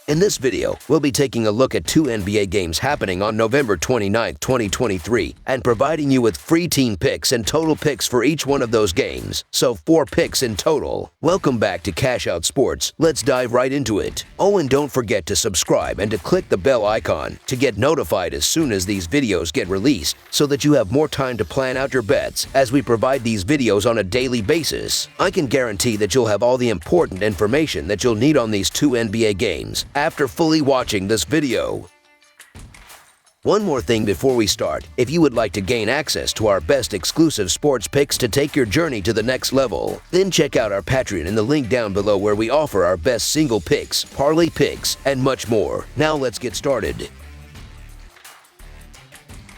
In this video, we'll be taking a look at 2 NBA games happening on November 29, 2023, and providing you with free team picks and total picks for each one of those games, so 4 picks in total. Welcome back to Cash Out Sports. Let's dive right into it. Oh, and don't forget to subscribe and to click the bell icon to get notified as soon as these videos get released, so that you have more time to plan out your bets as we provide these videos on a daily basis. I can guarantee that you'll have all the important information that you'll need on these 2 NBA games after fully watching this video. One more thing before we start, if you would like to gain access to our best exclusive sports picks to take your journey to the next level, then check out our Patreon in the link down below where we offer our best single picks, parlay picks, and much more. Now let's get started.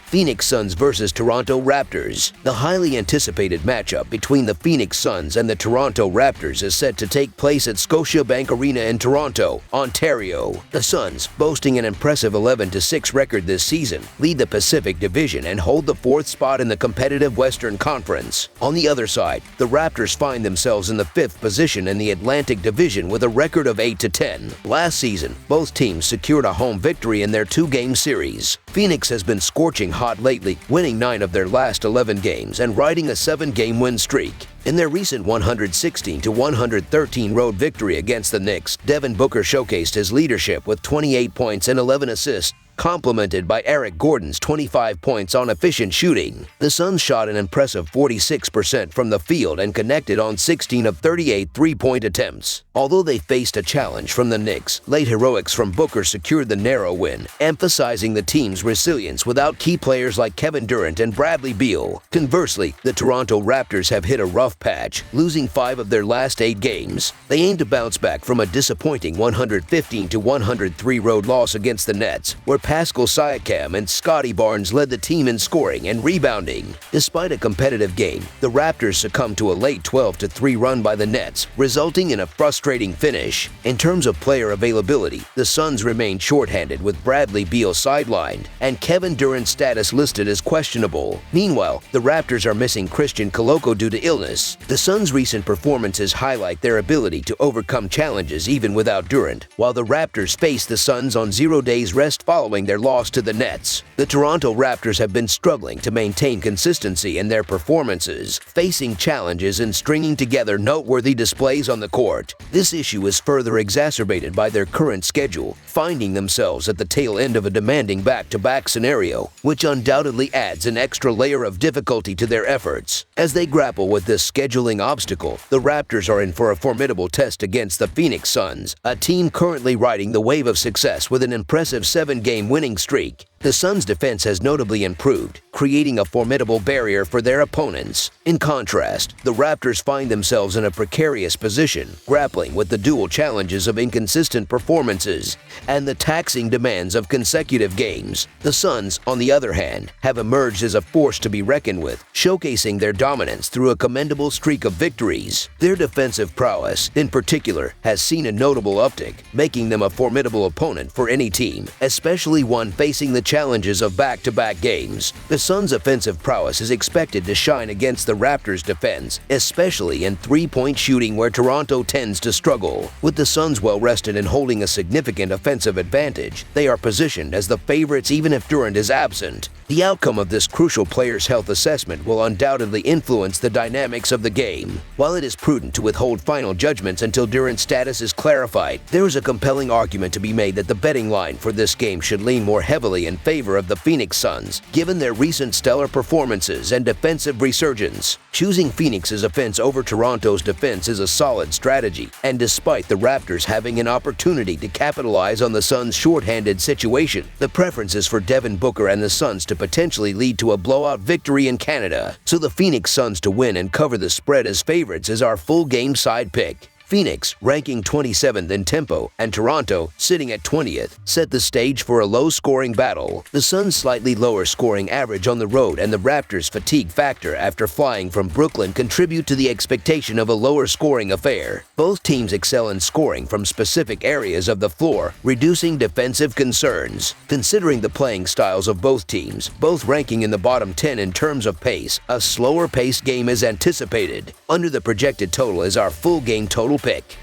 Phoenix Suns vs. Toronto Raptors. The highly anticipated matchup between the Phoenix Suns and the Toronto Raptors is set to take place at Scotiabank Arena in Toronto, Ontario. The Suns, boasting an impressive 11-6 record this season, lead the Pacific Division and hold the 4th spot in the competitive Western Conference. On the other side, the Raptors find themselves in the 5th position in the Atlantic Division with a record of 8-10. Last season, both teams secured a home victory in their 2-game series. Phoenix has been scorching hot lately, winning 9 of their last 11 games and riding a 7-game win streak. In their recent 116-113 road victory against the Knicks, Devin Booker showcased his leadership with 28 points and 11 assists, complemented by Eric Gordon's 25 points on efficient shooting. The Suns shot an impressive 46% from the field and connected on 16 of 38 three-point attempts. Although they faced a challenge from the Knicks, late heroics from Booker secured the narrow win, emphasizing the team's resilience without key players like Kevin Durant and Bradley Beal. Conversely, the Toronto Raptors have hit a rough patch, losing 5 of their last 8 games. They aim to bounce back from a disappointing 115-103 road loss against the Nets, where Pascal Siakam and Scottie Barnes led the team in scoring and rebounding. Despite a competitive game, the Raptors succumbed to a late 12-3 run by the Nets, resulting in a frustrating finish. In terms of player availability, the Suns remained shorthanded with Bradley Beal sidelined and Kevin Durant's status listed as questionable. Meanwhile, the Raptors are missing Christian Koloko due to illness. The Suns' recent performances highlight their ability to overcome challenges even without Durant, while the Raptors face the Suns on 0 days rest following their loss to the Nets. The Toronto Raptors have been struggling to maintain consistency in their performances, facing challenges in stringing together noteworthy displays on the court. This issue is further exacerbated by their current schedule, finding themselves at the tail end of a demanding back-to-back scenario, which undoubtedly adds an extra layer of difficulty to their efforts. As they grapple with this scheduling obstacle, the Raptors are in for a formidable test against the Phoenix Suns, a team currently riding the wave of success with an impressive 7-game winning streak. The Suns' defense has notably improved, creating a formidable barrier for their opponents. In contrast, the Raptors find themselves in a precarious position, grappling with the dual challenges of inconsistent performances and the taxing demands of consecutive games. The Suns, on the other hand, have emerged as a force to be reckoned with, showcasing their dominance through a commendable streak of victories. Their defensive prowess, in particular, has seen a notable uptick, making them a formidable opponent for any team, especially one facing the challenges of back-to-back games. The Suns' offensive prowess is expected to shine against the Raptors' defense, especially in three-point shooting where Toronto tends to struggle. With the Suns well-rested and holding a significant offensive advantage, they are positioned as the favorites even if Durant is absent. The outcome of this crucial player's health assessment will undoubtedly influence the dynamics of the game. While it is prudent to withhold final judgments until Durant's status is clarified, there is a compelling argument to be made that the betting line for this game should lean more heavily in favor of the Phoenix Suns, given their recent stellar performances and defensive resurgence. Choosing Phoenix's offense over Toronto's defense is a solid strategy, and despite the Raptors having an opportunity to capitalize on the Suns' shorthanded situation, the preference is for Devin Booker and the Suns to potentially lead to a blowout victory in Canada. So the Phoenix Suns to win and cover the spread as favorites is our full game side pick. Phoenix, ranking 27th in tempo, and Toronto, sitting at 20th, set the stage for a low-scoring battle. The Suns' slightly lower scoring average on the road and the Raptors' fatigue factor after flying from Brooklyn contribute to the expectation of a lower-scoring affair. Both teams excel in scoring from specific areas of the floor, reducing defensive concerns. Considering the playing styles of both teams, both ranking in the bottom 10 in terms of pace, a slower-paced game is anticipated. Under the projected total is our full game total pick.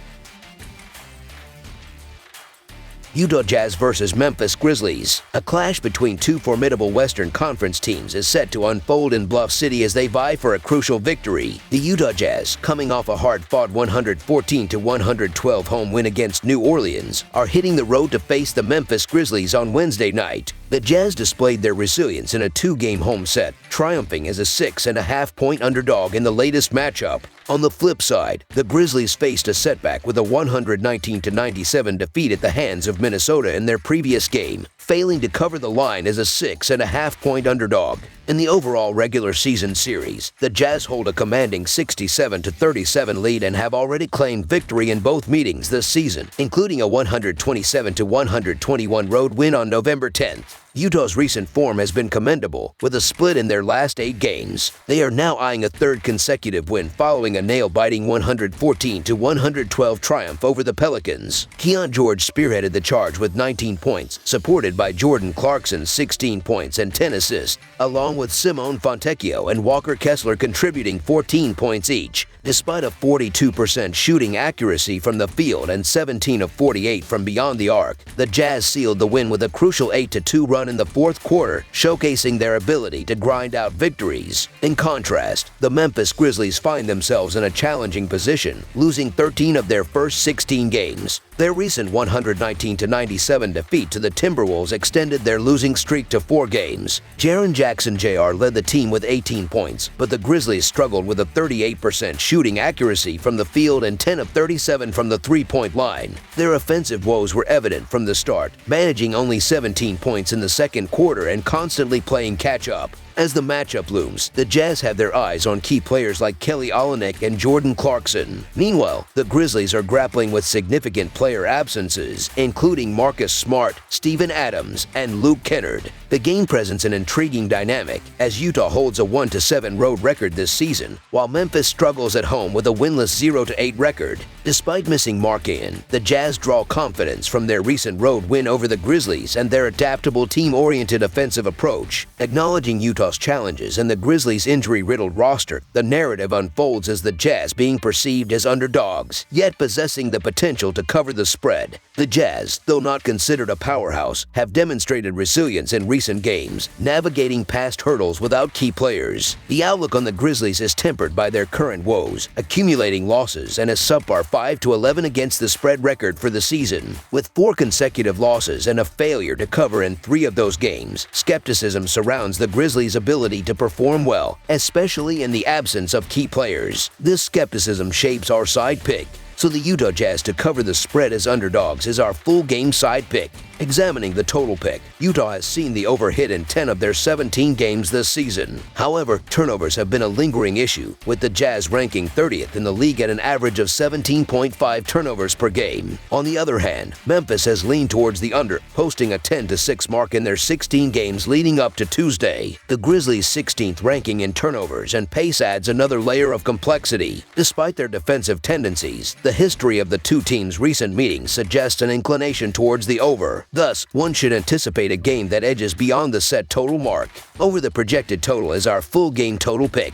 Utah Jazz versus Memphis Grizzlies. A clash between two formidable Western Conference teams is set to unfold in Bluff City as they vie for a crucial victory. The Utah Jazz, coming off a hard-fought 114-112 home win against New Orleans, are hitting the road to face the Memphis Grizzlies on Wednesday night. The Jazz displayed their resilience in a two-game home set, triumphing as a 6.5-point underdog in the latest matchup. On the flip side, the Grizzlies faced a setback with a 119-97 defeat at the hands of Minnesota in their previous game, failing to cover the line as a 6.5-point underdog. In the overall regular season series, the Jazz hold a commanding 67-37 lead and have already claimed victory in both meetings this season, including a 127-121 road win on November 10th. Utah's recent form has been commendable, with a split in their last 8 games. They are now eyeing a third consecutive win following a nail-biting 114-112 triumph over the Pelicans. Keon George spearheaded the charge with 19 points, supported by Jordan Clarkson's 16 points and 10 assists, along with Simone Fontecchio and Walker Kessler contributing 14 points each. Despite a 42% shooting accuracy from the field and 17 of 48 from beyond the arc, the Jazz sealed the win with a crucial 8-2 run in the fourth quarter, showcasing their ability to grind out victories. In contrast, the Memphis Grizzlies find themselves in a challenging position, losing 13 of their first 16 games. Their recent 119-97 defeat to the Timberwolves extended their losing streak to 4 games. Jaren Jackson Jr. led the team with 18 points, but the Grizzlies struggled with a 38% shooting accuracy from the field and 10 of 37 from the three-point line. Their offensive woes were evident from the start, managing only 17 points in the second quarter and constantly playing catch-up. As the matchup looms, the Jazz have their eyes on key players like Kelly Olynyk and Jordan Clarkson. Meanwhile, the Grizzlies are grappling with significant player absences, including Marcus Smart, Steven Adams, and Luke Kennard. The game presents an intriguing dynamic, as Utah holds a 1-7 road record this season, while Memphis struggles at home with a winless 0-8 record. Despite missing Markkanen, the Jazz draw confidence from their recent road win over the Grizzlies and their adaptable team-oriented offensive approach. Acknowledging Utah's challenges and the Grizzlies' injury-riddled roster, the narrative unfolds as the Jazz being perceived as underdogs, yet possessing the potential to cover the spread. The Jazz, though not considered a powerhouse, have demonstrated resilience in recent games, navigating past hurdles without key players. The outlook on the Grizzlies is tempered by their current woes, accumulating losses and a subpar 5-11 against the spread record for the season. With 4 consecutive losses and a failure to cover in 3 of those games, skepticism surrounds the Grizzlies' ability to perform well, especially in the absence of key players. This skepticism shapes our side pick. So the Utah Jazz to cover the spread as underdogs is our full game side pick. Examining the total pick, Utah has seen the over hit in 10 of their 17 games this season. However, turnovers have been a lingering issue, with the Jazz ranking 30th in the league at an average of 17.5 turnovers per game. On the other hand, Memphis has leaned towards the under, posting a 10-6 mark in their 16 games leading up to Tuesday. The Grizzlies' 16th ranking in turnovers and pace adds another layer of complexity. Despite their defensive tendencies, the history of the two teams' recent meetings suggests an inclination towards the over. Thus, one should anticipate a game that edges beyond the set total mark. Over the projected total is our full game total pick.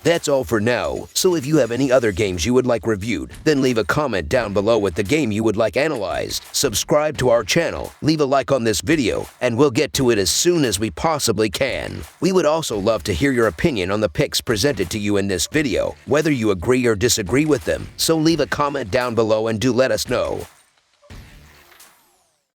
That's all for now, so if you have any other games you would like reviewed, then leave a comment down below with the game you would like analyzed. Subscribe to our channel, leave a like on this video, and we'll get to it as soon as we possibly can. We would also love to hear your opinion on the picks presented to you in this video, whether you agree or disagree with them, so leave a comment down below and do let us know.